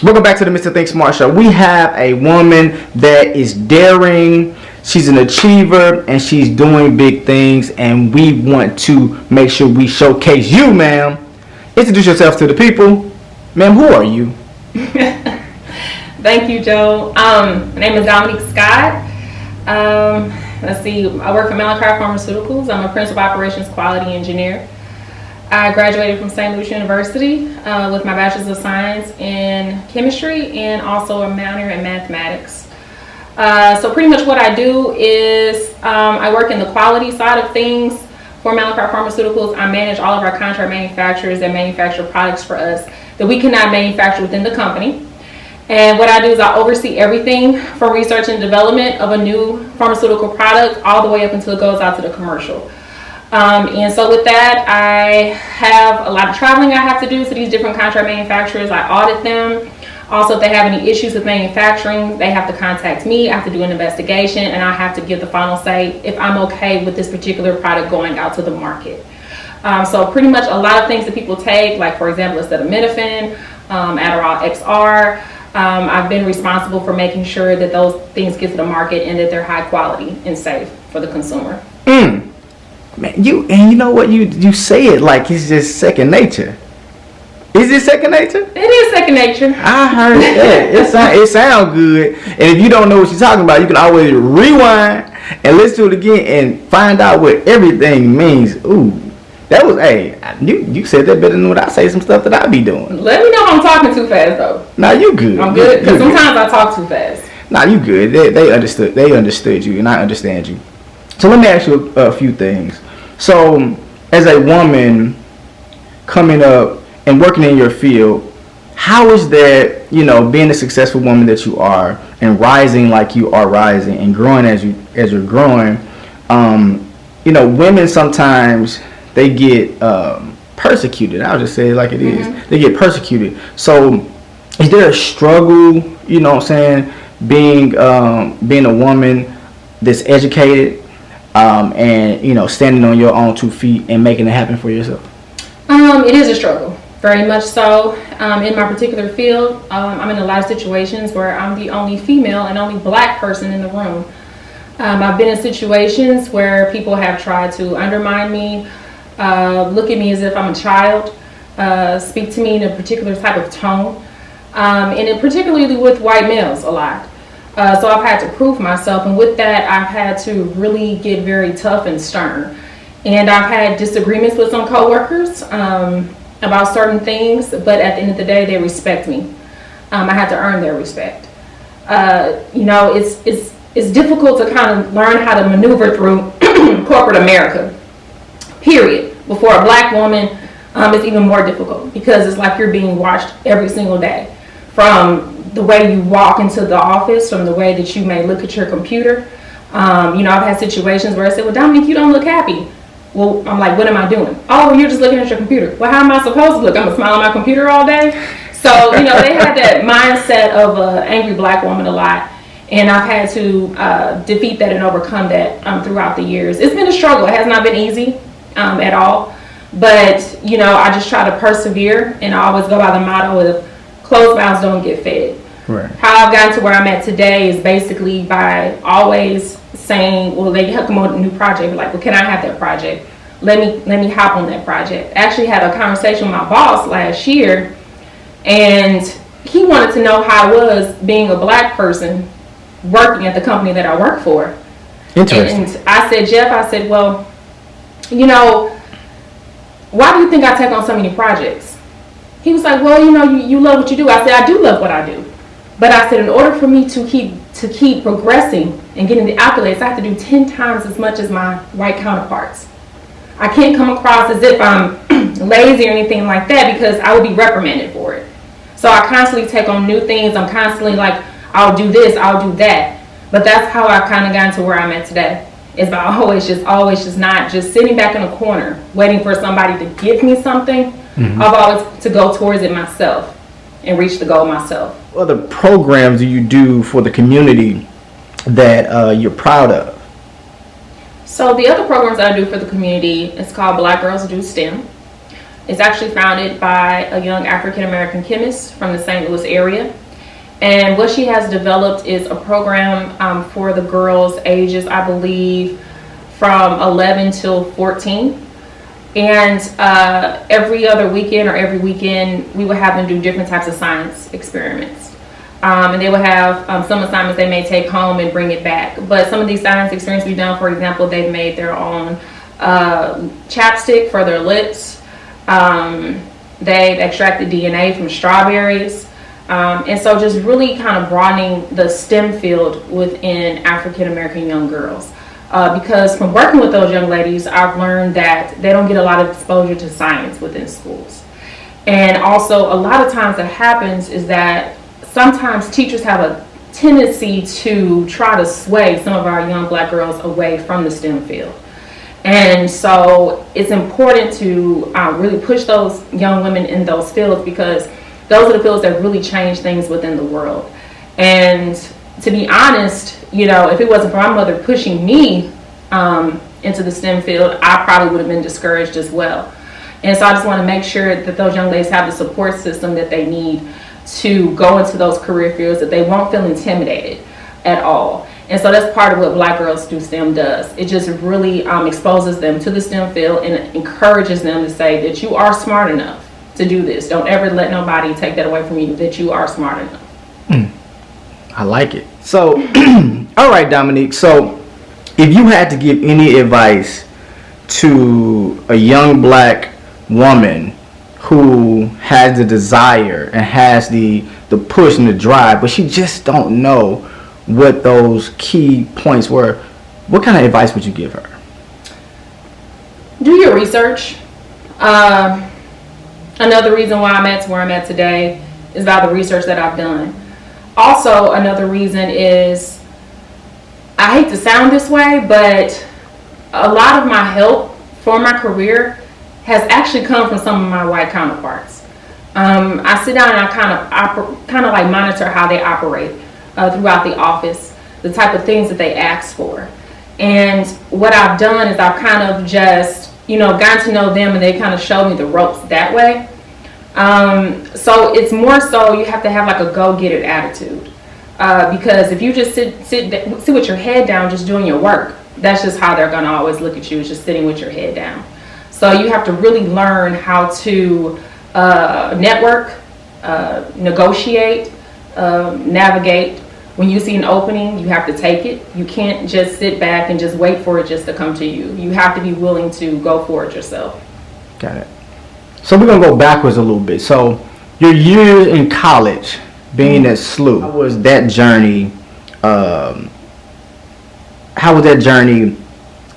Welcome back to the Mr. Think Smart Show. We have a woman that is daring, she's an achiever, and she's doing big things, and we want to make sure we showcase you, ma'am. Introduce yourself to the people. Ma'am, who are you? Thank you, Joe. My name is Dominique Scott. Let's see, I work for Mallinckrodt Pharmaceuticals. I'm a Principal Operations Quality Engineer. I graduated from St. Louis University with my Bachelor's of Science in Chemistry and also a minor in Mathematics. So pretty much what I do is I work in the quality side of things for Mallinckrodt Pharmaceuticals. I manage all of our contract manufacturers that manufacture products for us that we cannot manufacture within the company. And what I do is I oversee everything from research and development of a new pharmaceutical product all the way up until it goes out to the commercial. And so with that, I have a lot of traveling I have to do to these different contract manufacturers. I audit them. Also, if they have any issues with manufacturing, they have to contact me. I have to do an investigation, and I have to give the final say if I'm okay with this particular product going out to the market. So pretty much a lot of things that people take, like for example, acetaminophen, Adderall XR, I've been responsible for making sure that those things get to the market and that they're high quality and safe for the consumer. Man, you know what, you say it like it's just second nature. Is it second nature? It is second nature. I heard that. It sounds good. And if you don't know what she's talking about, you can always rewind and listen to it again and find out what everything means. Ooh, that was, you said that better than what I say, some stuff that I be doing. Let me know if I'm talking too fast though. Nah, you good. I'm good because sometimes I talk too fast. Nah, you good. They understood you, and I understand you. So let me ask you a few things. So, as a woman coming up and working in your field, how is that, being the successful woman that you are and rising like you are rising and growing as you're growing? Women sometimes they get persecuted. I'll just say it like it is. They get persecuted. So, is there a struggle? You know what I'm saying? Being a woman that's educated. And standing on your own 2 feet and making it happen for yourself? It is a struggle, very much so. In my particular field, I'm in a lot of situations where I'm the only female and only black person in the room. I've been in situations where people have tried to undermine me, look at me as if I'm a child, speak to me in a particular type of tone, and particularly with white males a lot. So I've had to prove myself, and with that, I've had to really get very tough and stern. And I've had disagreements with some coworkers about certain things, but at the end of the day, they respect me. I had to earn their respect. It's difficult to kind of learn how to maneuver through corporate America, period. Before a black woman, it's even more difficult because it's like you're being watched every single day, from the way you walk into the office, from the way that you may look at your computer. I've had situations where I said, well, Dominique, you don't look happy. Well, I'm like, what am I doing? Oh, well, you're just looking at your computer. Well, how am I supposed to look? I'm going to smile on my computer all day? So, they had that mindset of an angry black woman a lot. And I've had to defeat that and overcome that throughout the years. It's been a struggle. It has not been easy at all. But, I just try to persevere. And I always go by the motto of closed mouths don't get fed. Right. How I've gotten to where I'm at today is basically by always saying, well, they come on a new project, like, well, can I have that project? Let me hop on that project. I actually had a conversation with my boss last year, and he wanted to know how it was being a black person working at the company that I work for. Interesting. And I said, Jeff, well, why do you think I take on so many projects? He was like, well, you love what you do. I said, I do love what I do. But I said, in order for me to keep progressing and getting the accolades, I have to do 10 times as much as my white counterparts. I can't come across as if I'm lazy or anything like that because I would be reprimanded for it. So I constantly take on new things. I'm constantly like, I'll do this, I'll do that. But that's how I've kind of gotten to where I'm at today. It's about always just not just sitting back in a corner waiting for somebody to give me something. I've always to go towards it myself and reach the goal myself. What other programs do you do for the community that you're proud of? So the other programs I do for the community is called Black Girls Do STEM. It's actually founded by a young African American chemist from the St. Louis area. And what she has developed is a program for the girls ages, I believe, from 11 till 14. And every other weekend or every weekend, we would have them do different types of science experiments. And they would have some assignments they may take home and bring it back. But some of these science experiments we've done, for example, they've made their own chapstick for their lips. They've extracted DNA from strawberries. And so just really kind of broadening the STEM field within African American young girls. Because from working with those young ladies, I've learned that they don't get a lot of exposure to science within schools. And also, a lot of times that happens is that sometimes teachers have a tendency to try to sway some of our young black girls away from the STEM field. And so it's important to really push those young women in those fields, because those are the fields that really change things within the world. And to be honest, you know, if it wasn't for my mother pushing me into the STEM field, I probably would have been discouraged as well. And so I just want to make sure that those young ladies have the support system that they need to go into those career fields, that they won't feel intimidated at all. And so that's part of what Black Girls Do STEM does. It just really exposes them to the STEM field and encourages them to say that you are smart enough to do this. Don't ever let nobody take that away from you, that you are smart enough. I like it. So, all right, Dominique. So, if you had to give any advice to a young black woman who has the desire and has the push and the drive, but she just don't know what those key points were, what kind of advice would you give her? Do your research. Another reason why I'm at where I'm at today is about the research that I've done. Also, another reason is, I hate to sound this way, but a lot of my help for my career has actually come from some of my white counterparts. I sit down and I kind of like monitor how they operate throughout the office, the type of things that they ask for. And what I've done is I've kind of just, you know, gotten to know them, and they kind of showed me the ropes that way. So it's more so you have to have like a go-get-it attitude. Because if you just sit with your head down, just doing your work, that's just how they're gonna always look at you, is just sitting with your head down. So you have to really learn how to network, negotiate, navigate. When you see an opening, you have to take it. You can't just sit back and just wait for it just to come to you. You have to be willing to go for it yourself. Got it. So we're going to go backwards a little bit. So your years in college, being at SLU, how was that journey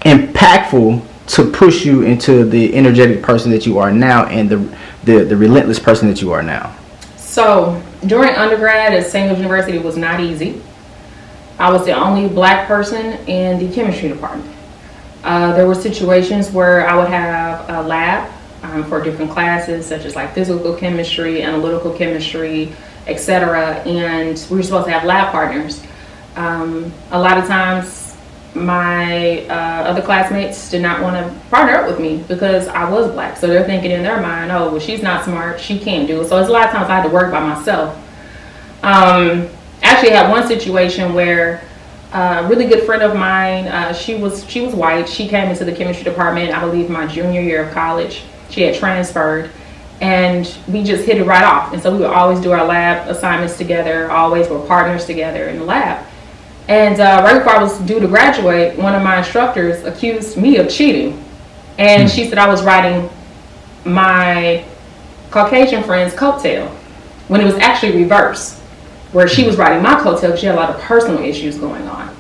impactful to push you into the energetic person that you are now and the relentless person that you are now? So during undergrad at St. Louis University, it was not easy. I was the only black person in the chemistry department. There were situations where I would have a lab for different classes, such as like physical chemistry, analytical chemistry, etc. And we were supposed to have lab partners. A lot of times my other classmates did not want to partner up with me because I was black. So they're thinking in their mind, oh, well, she's not smart, she can't do it. So there's a lot of times I had to work by myself. Actually, I had one situation where a really good friend of mine, she was white. She came into the chemistry department, I believe, my junior year of college. She had transferred, and we just hit it right off. And so we would always do our lab assignments together, always were partners together in the lab. And right before I was due to graduate, one of my instructors accused me of cheating. And she said I was writing my Caucasian friend's coattail, when it was actually reverse, where she was writing my coattail because she had a lot of personal issues going on.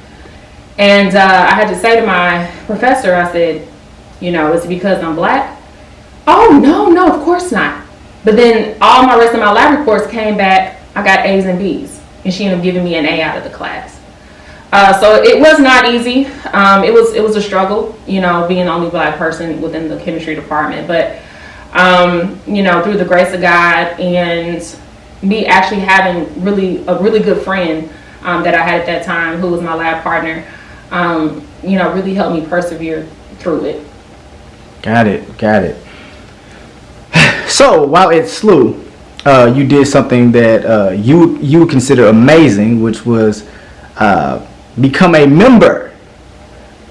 And I had to say to my professor, I said, you know, is it because I'm black? Oh, no, of course not. But then all my rest of my lab reports came back, I got A's and B's, and she ended up giving me an A out of the class. So it was not easy. It was a struggle, you know, being the only black person within the chemistry department. But, you know, through the grace of God and me actually having a really good friend that I had at that time, who was my lab partner, you know, really helped me persevere through it. Got it. So while at SLU, you did something that you would consider amazing, which was become a member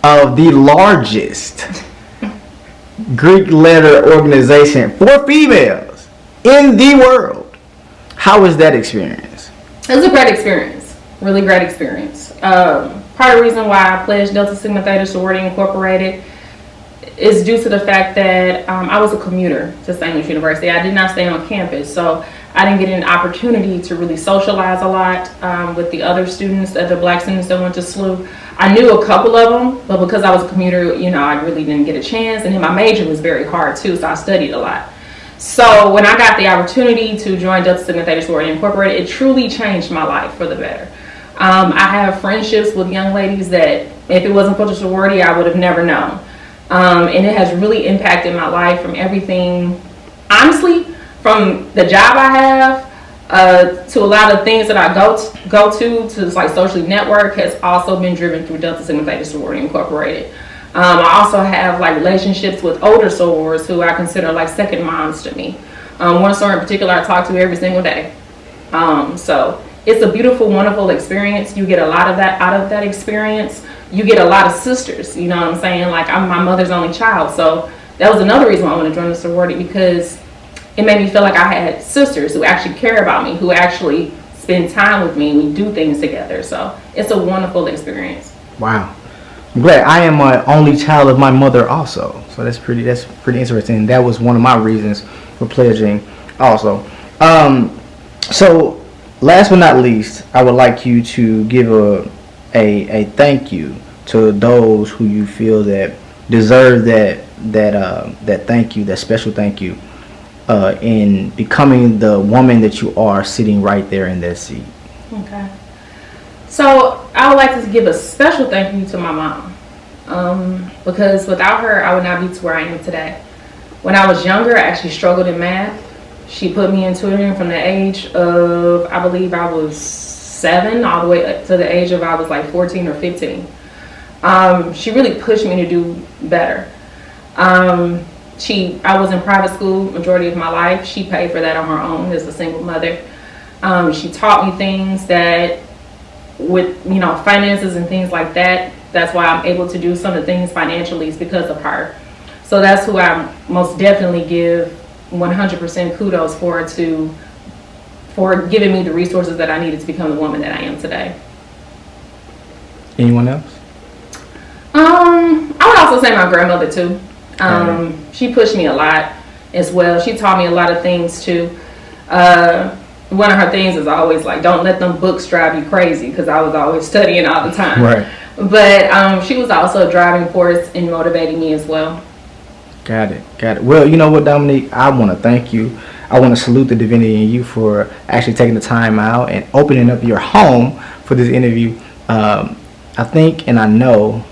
of the largest Greek letter organization for females in the world. How was that experience? It was a great experience, really great experience. Part of the reason why I pledged Delta Sigma Theta Sorority Incorporated is due to the fact that I was a commuter to St. Louis University. I did not stay on campus, so I didn't get an opportunity to really socialize a lot with the other students, the black students that went to SLU. I knew a couple of them, but because I was a commuter, I really didn't get a chance. And then my major was very hard too, so I studied a lot. So when I got the opportunity to join Delta Sigma Theta Sorority Incorporated, it truly changed my life for the better. I have friendships with young ladies that if it wasn't for the sorority, I would have never known. And it has really impacted my life from everything, honestly, from the job I have to a lot of things that I go to like socially network has also been driven through Delta Sigma Theta Sorority Incorporated. I also have like relationships with older sorors who I consider like second moms to me. One soror in particular I talk to every single day. So it's a beautiful, wonderful experience. You get a lot of that out of that experience. You get a lot of sisters, you know what I'm saying? Like I'm my mother's only child, so that was another reason why I wanted to join the sorority, because it made me feel like I had sisters who actually care about me, who actually spend time with me, and we do things together. So it's a wonderful experience. Wow. I'm glad. I am my only child of my mother also, so that's pretty interesting. That was one of my reasons for pledging also. So last but not least, I would like you to give a thank you to those who you feel that deserve that thank you, that special thank you, in becoming the woman that you are, sitting right there in that seat. Okay. So I would like to give a special thank you to my mom, because without her, I would not be to where I am today. When I was younger, I actually struggled in math. She put me in tutoring from the age of, I believe I was 7 all the way up to the age of I was like 14 or 15. She really pushed me to do better. I was in private school majority of my life. She paid for that on her own as a single mother. She taught me things that with finances and things like that. That's why I'm able to do some of the things financially is because of her. So that's who I most definitely give 100% kudos for giving me the resources that I needed to become the woman that I am today. Anyone else? I would also say my grandmother too. She pushed me a lot as well. She taught me a lot of things too. One of her things is always like, don't let them books drive you crazy, because I was always studying all the time. Right. But she was also a driving force in motivating me as well. Got it. Well, you know what, Dominique? I want to thank you. I want to salute the divinity in you for actually taking the time out and opening up your home for this interview. I think and I know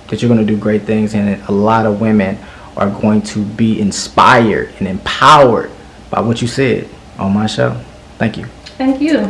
that you're going to do great things, and a lot of women are going to be inspired and empowered by what you said on my show. Thank you. Thank you.